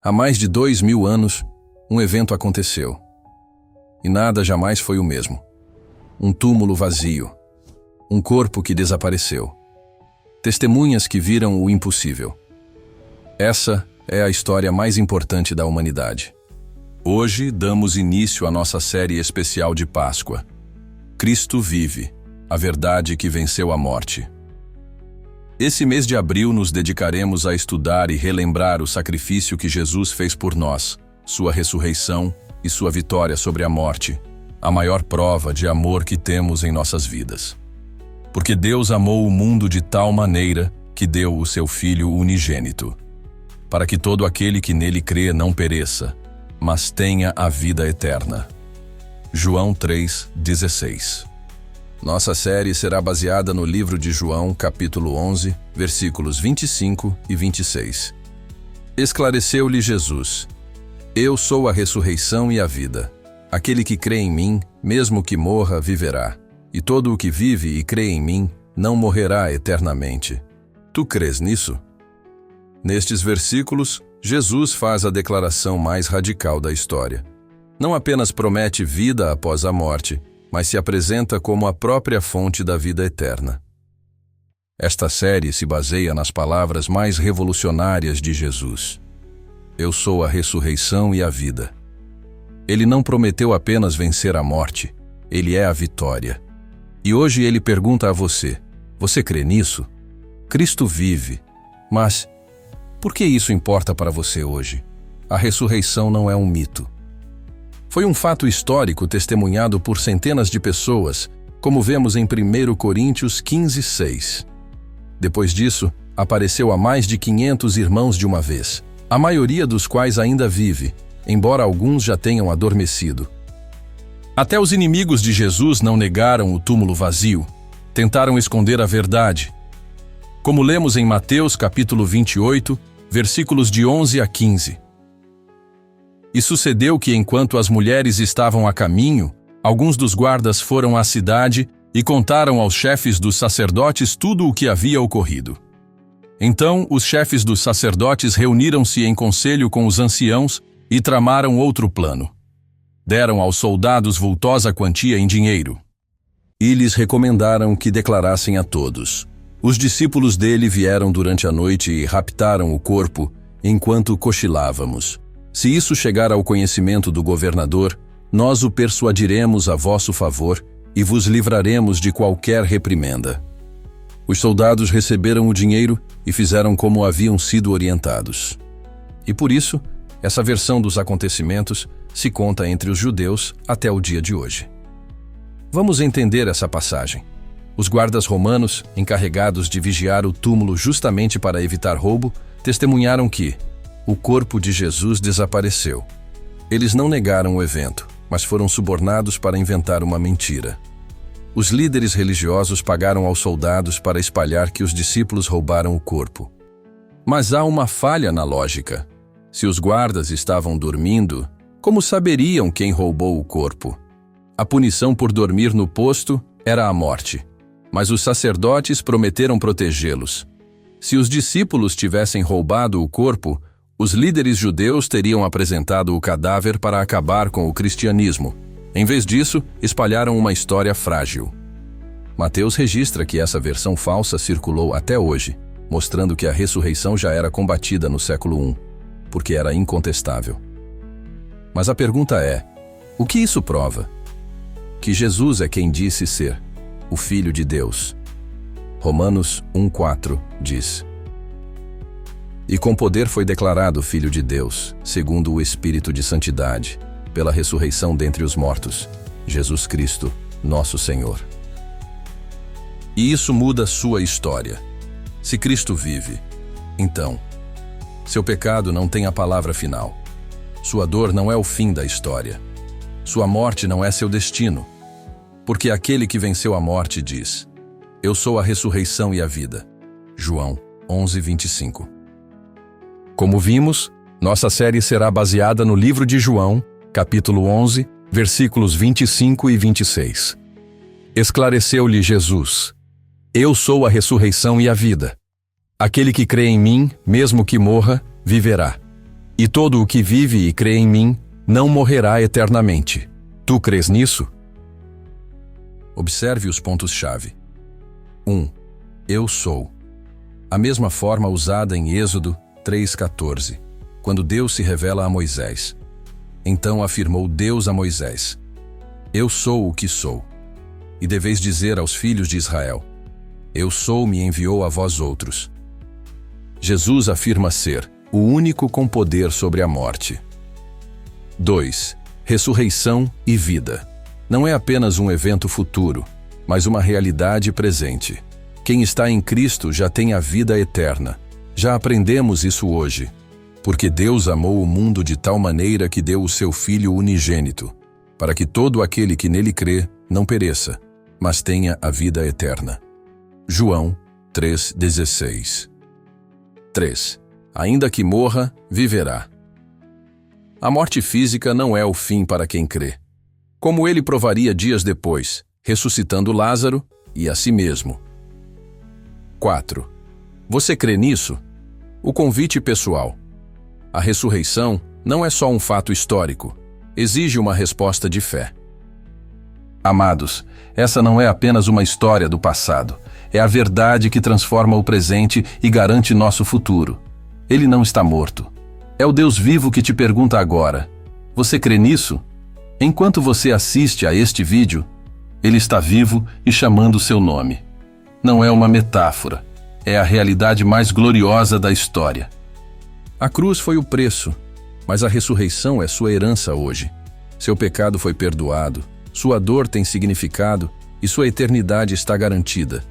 Há mais de 2000 anos, um evento aconteceu. E nada jamais foi o mesmo. Um túmulo vazio. Um corpo que desapareceu. Testemunhas que viram o impossível. Essa é a história mais importante da humanidade. Hoje damos início à nossa série especial de Páscoa. Cristo vive, a verdade que venceu a morte. Esse mês de abril nos dedicaremos a estudar e relembrar o sacrifício que Jesus fez por nós, sua ressurreição e sua vitória sobre a morte, a maior prova de amor que temos em nossas vidas. Porque Deus amou o mundo de tal maneira que deu o seu Filho unigênito, para que todo aquele que nele crê não pereça, mas tenha a vida eterna. João 3,16. Nossa série será baseada no livro de João, capítulo 11, versículos 25 e 26. Esclareceu-lhe Jesus: Eu sou a ressurreição e a vida. Aquele que crê em mim, mesmo que morra, viverá. E todo o que vive e crê em mim, não morrerá eternamente. Tu crês nisso? Nestes versículos, Jesus faz a declaração mais radical da história. Não apenas promete vida após a morte, mas se apresenta como a própria fonte da vida eterna. Esta série se baseia nas palavras mais revolucionárias de Jesus. Eu sou a ressurreição e a vida. Ele não prometeu apenas vencer a morte, ele é a vitória. E hoje ele pergunta a você: você crê nisso? Cristo vive, mas por que isso importa para você hoje? A ressurreição não é um mito. Foi um fato histórico testemunhado por centenas de pessoas, como vemos em 1 Coríntios 15:6. Depois disso, apareceu a mais de 500 irmãos de uma vez, a maioria dos quais ainda vive, embora alguns já tenham adormecido. Até os inimigos de Jesus não negaram o túmulo vazio, tentaram esconder a verdade. Como lemos em Mateus capítulo 28, versículos de 11 a 15. E sucedeu que, enquanto as mulheres estavam a caminho, alguns dos guardas foram à cidade e contaram aos chefes dos sacerdotes tudo o que havia ocorrido. Então, os chefes dos sacerdotes reuniram-se em conselho com os anciãos e tramaram outro plano. Deram aos soldados vultosa quantia em dinheiro. E lhes recomendaram que declarassem a todos: os discípulos dele vieram durante a noite e raptaram o corpo enquanto cochilávamos. Se isso chegar ao conhecimento do governador, nós o persuadiremos a vosso favor e vos livraremos de qualquer reprimenda. Os soldados receberam o dinheiro e fizeram como haviam sido orientados. E por isso, essa versão dos acontecimentos se conta entre os judeus até o dia de hoje. Vamos entender essa passagem. Os guardas romanos, encarregados de vigiar o túmulo justamente para evitar roubo, testemunharam que o corpo de Jesus desapareceu. Eles não negaram o evento, mas foram subornados para inventar uma mentira. Os líderes religiosos pagaram aos soldados para espalhar que os discípulos roubaram o corpo. Mas há uma falha na lógica. Se os guardas estavam dormindo, como saberiam quem roubou o corpo? A punição por dormir no posto era a morte, mas os sacerdotes prometeram protegê-los. Se os discípulos tivessem roubado o corpo, os líderes judeus teriam apresentado o cadáver para acabar com o cristianismo. Em vez disso, espalharam uma história frágil. Mateus registra que essa versão falsa circulou até hoje, mostrando que a ressurreição já era combatida no século I, porque era incontestável. Mas a pergunta é: o que isso prova? Que Jesus é quem disse ser o Filho de Deus. Romanos 1,4 diz: E com poder foi declarado Filho de Deus, segundo o Espírito de Santidade, pela ressurreição dentre os mortos, Jesus Cristo, nosso Senhor. E isso muda sua história. Se Cristo vive, então, seu pecado não tem a palavra final. Sua dor não é o fim da história. Sua morte não é seu destino. Porque aquele que venceu a morte diz: Eu sou a ressurreição e a vida. João 11:25. Como vimos, nossa série será baseada no livro de João, capítulo 11, versículos 25 e 26. Esclareceu-lhe Jesus: Eu sou a ressurreição e a vida. Aquele que crê em mim, mesmo que morra, viverá. E todo o que vive e crê em mim não morrerá eternamente. Tu crês nisso? Observe os pontos-chave. 1. Eu sou. A mesma forma usada em Êxodo 3,14, quando Deus se revela a Moisés. Então afirmou Deus a Moisés: Eu sou o que sou. E deveis dizer aos filhos de Israel: Eu sou me enviou a vós outros. Jesus afirma ser o único com poder sobre a morte. 2. Ressurreição e vida. Não é apenas um evento futuro, mas uma realidade presente. Quem está em Cristo já tem a vida eterna. Já aprendemos isso hoje. Porque Deus amou o mundo de tal maneira que deu o seu Filho unigênito, para que todo aquele que nele crê não pereça, mas tenha a vida eterna. João 3,16. 3. Ainda que morra, viverá. A morte física não é o fim para quem crê. Como ele provaria dias depois, ressuscitando Lázaro e a si mesmo. 4. Você crê nisso? O convite pessoal. A ressurreição não é só um fato histórico, exige uma resposta de fé. Amados, essa não é apenas uma história do passado, é a verdade que transforma o presente e garante nosso futuro. Ele não está morto. É o Deus vivo que te pergunta agora: você crê nisso? Enquanto você assiste a este vídeo, ele está vivo e chamando seu nome. Não é uma metáfora, é a realidade mais gloriosa da história. A cruz foi o preço, mas a ressurreição é sua herança hoje. Seu pecado foi perdoado, sua dor tem significado e sua eternidade está garantida.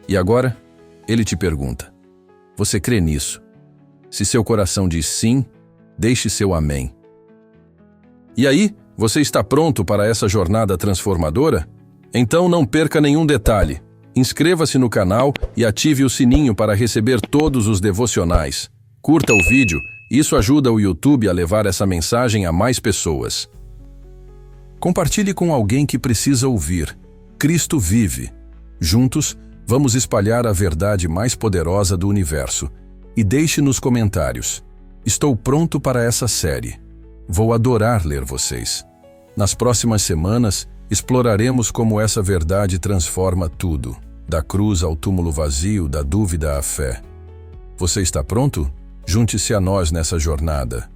E agora, ele te pergunta: você crê nisso? Se seu coração diz sim, deixe seu amém. E aí, você está pronto para essa jornada transformadora? Então não perca nenhum detalhe. Inscreva-se no canal e ative o sininho para receber todos os devocionais. Curta o vídeo, isso ajuda o YouTube a levar essa mensagem a mais pessoas. Compartilhe com alguém que precisa ouvir. Cristo vive. Juntos, vamos espalhar a verdade mais poderosa do universo. E deixe nos comentários: estou pronto para essa série. Vou adorar ler vocês. Nas próximas semanas, exploraremos como essa verdade transforma tudo, da cruz ao túmulo vazio, da dúvida à fé. Você está pronto? Junte-se a nós nessa jornada.